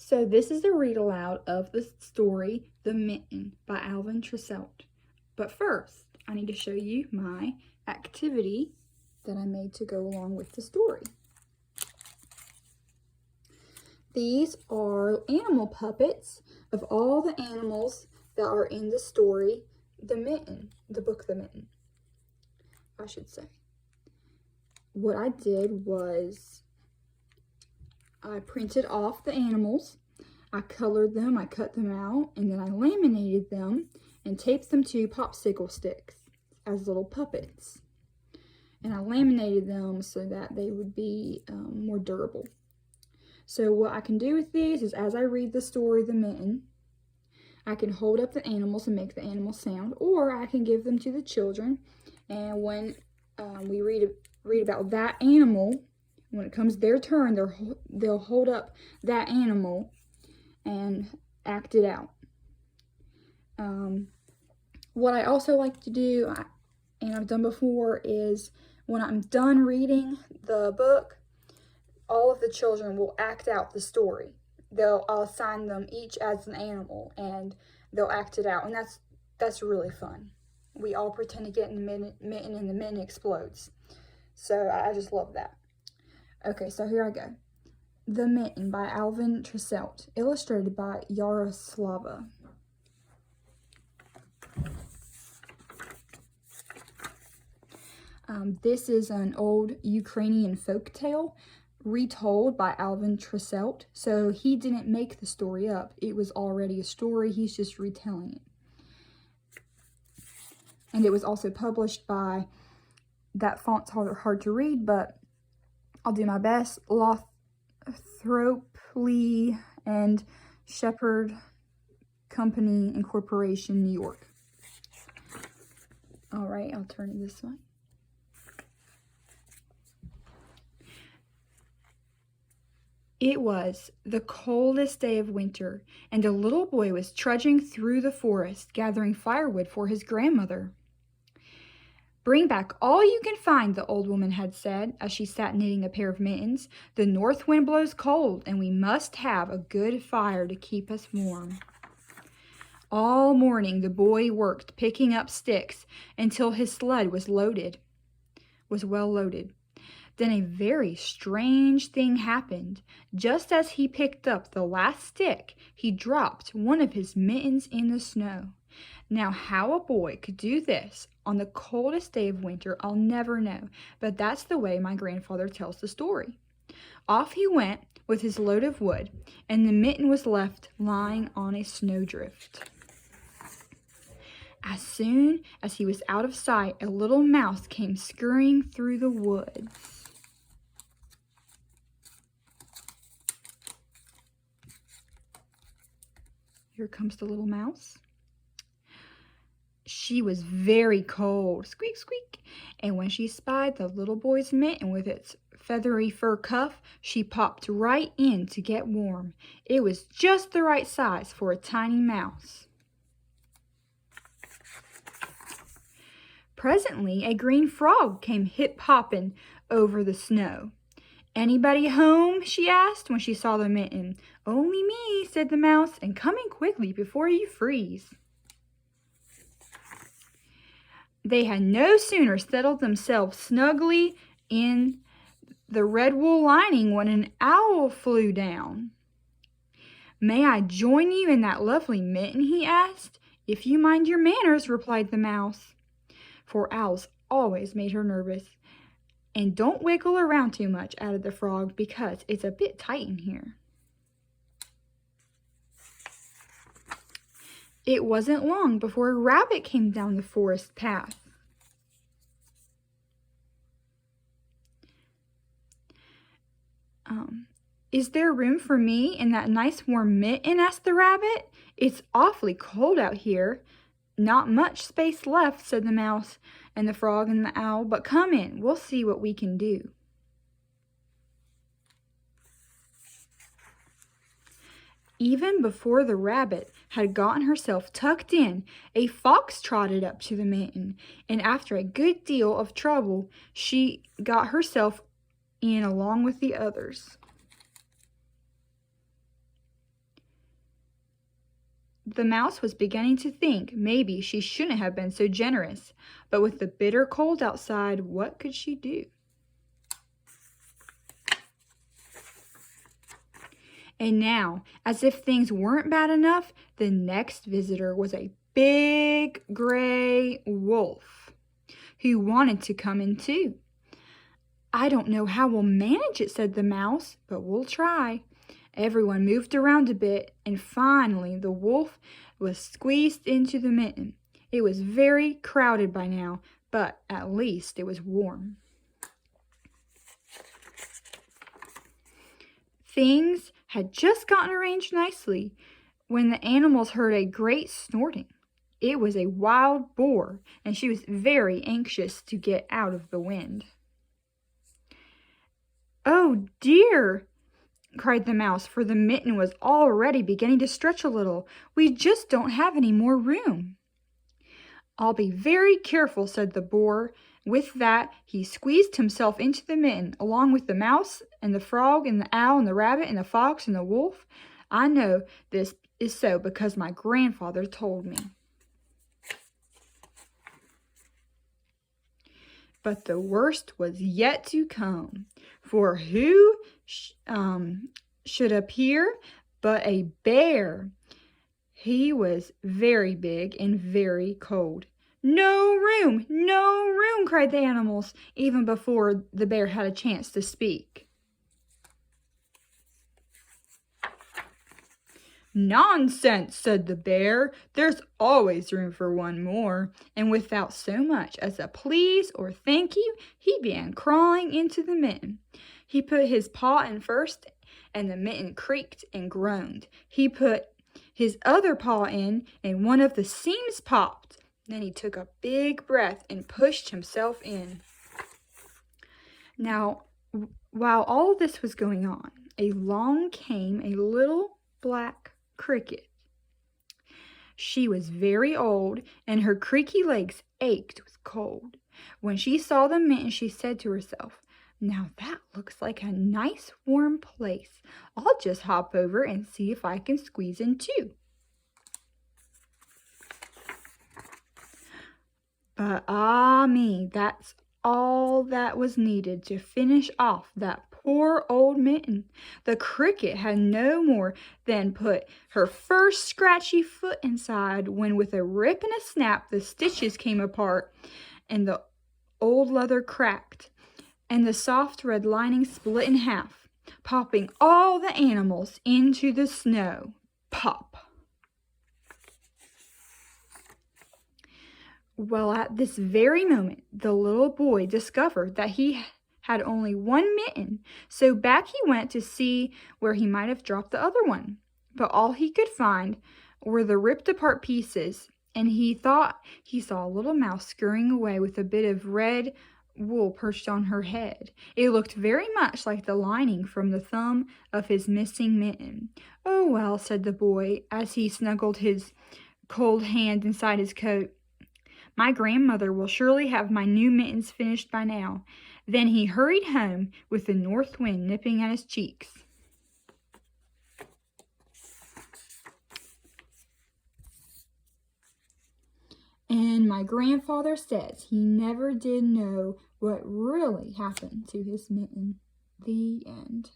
So this is the read aloud of the story, The Mitten by Alvin Tresselt. But first, I need to show you my activity that I made to go along with the story. These are animal puppets of all the animals that are in the story, The Mitten, the book The Mitten, I should say. What I did was I printed off the animals, I colored them, I cut them out, and then I laminated them and taped them to popsicle sticks as little puppets. And I laminated them so that they would be more durable. So what I can do with these is, as I read the story, The Mitten, I can hold up the animals and make the animals sound, or I can give them to the children, and when we read about that animal, when it comes their turn, they'll hold up that animal and act it out. What I also like to do, and I've done before, is when I'm done reading the book, all of the children will act out the story. I'll assign them each as an animal, and they'll act it out, and that's really fun. We all pretend to get in the mitten, and the mitten explodes. So I just love that. Okay, so here I go. The Mitten by Alvin Tresselt, illustrated by Yaroslava. This is an old Ukrainian folk tale retold by Alvin Tresselt. So he didn't make the story up. It was already a story. He's just retelling it. And it was also published by, that font's hard to read, but I'll do my best, Lothrop Lee and Shepherd Company Incorporation, New York. All right, I'll turn it this way. It was the coldest day of winter, and a little boy was trudging through the forest, gathering firewood for his grandmother. "Bring back all you can find," the old woman had said, as she sat knitting a pair of mittens. "The north wind blows cold, and we must have a good fire to keep us warm." All morning the boy worked, picking up sticks, until his sled was well loaded. Then a very strange thing happened. Just as he picked up the last stick, he dropped one of his mittens in the snow. Now, how a boy could do this on the coldest day of winter, I'll never know, but that's the way my grandfather tells the story. Off he went with his load of wood, and the mitten was left lying on a snowdrift. As soon as he was out of sight, a little mouse came scurrying through the woods. Here comes the little mouse. She was very cold, squeak, squeak, and when she spied the little boy's mitten with its feathery fur cuff, she popped right in to get warm. It was just the right size for a tiny mouse. Presently, a green frog came hip-hopping over the snow. "Anybody home?" she asked when she saw the mitten. "Only me," said the mouse, "and coming quickly before you freeze." They had no sooner settled themselves snugly in the red wool lining when an owl flew down. "May I join you in that lovely mitten?" he asked. "If you mind your manners," replied the mouse, for owls always made her nervous. "And don't wiggle around too much," added the frog, "because it's a bit tight in here." It wasn't long before a rabbit came down the forest path. "Is there room for me in that nice warm mitten?" asked the rabbit. "It's awfully cold out here." "Not much space left," said the mouse and the frog and the owl, "but come in, we'll see what we can do." Even before the rabbit had gotten herself tucked in, a fox trotted up to the mitten, and after a good deal of trouble, she got herself in along with the others. The mouse was beginning to think maybe she shouldn't have been so generous, but with the bitter cold outside, what could she do? And now, as if things weren't bad enough, the next visitor was a big gray wolf who wanted to come in too. I don't know how we'll manage it, said the mouse, but we'll try. Everyone moved around a bit, and finally the wolf was squeezed into the mitten. It was very crowded by now, but at least it was warm. Things had just gotten arranged nicely when the animals heard a great snorting. It was a wild boar, and she was very anxious to get out of the wind. "Oh dear!" cried the mouse, for the mitten was already beginning to stretch a little. "We just don't have any more room." "I'll be very careful," said the boar. With that, he squeezed himself into the mitten, along with the mouse and the frog and the owl and the rabbit and the fox and the wolf. I know this is so because my grandfather told me. But the worst was yet to come, for who should appear but a bear? He was very big and very cold. "No room! No room!" cried the animals, even before the bear had a chance to speak. "Nonsense," said the bear. "There's always room for one more." And without so much as a please or thank you, he began crawling into the mitten. He put his paw in first, and the mitten creaked and groaned. He put his other paw in, and one of the seams popped. Then he took a big breath and pushed himself in. Now, while all this was going on, along came a little black cricket. She was very old, and her creaky legs ached with cold. When she saw the mitten, she said to herself, "Now that looks like a nice warm place. I'll just hop over and see if I can squeeze in too." But ah me, that's all that was needed to finish off that poor old mitten. The cricket had no more than put her first scratchy foot inside when with a rip and a snap the stitches came apart and the old leather cracked and the soft red lining split in half, popping all the animals into the snow. Pop! Well, at this very moment, the little boy discovered that he had only one mitten, so back he went to see where he might have dropped the other one. But all he could find were the ripped apart pieces, and he thought he saw a little mouse scurrying away with a bit of red wool perched on her head. It looked very much like the lining from the thumb of his missing mitten. "Oh well," said the boy, as he snuggled his cold hand inside his coat. "My grandmother will surely have my new mittens finished by now." Then he hurried home with the north wind nipping at his cheeks. And my grandfather says he never did know what really happened to his mitten. The end.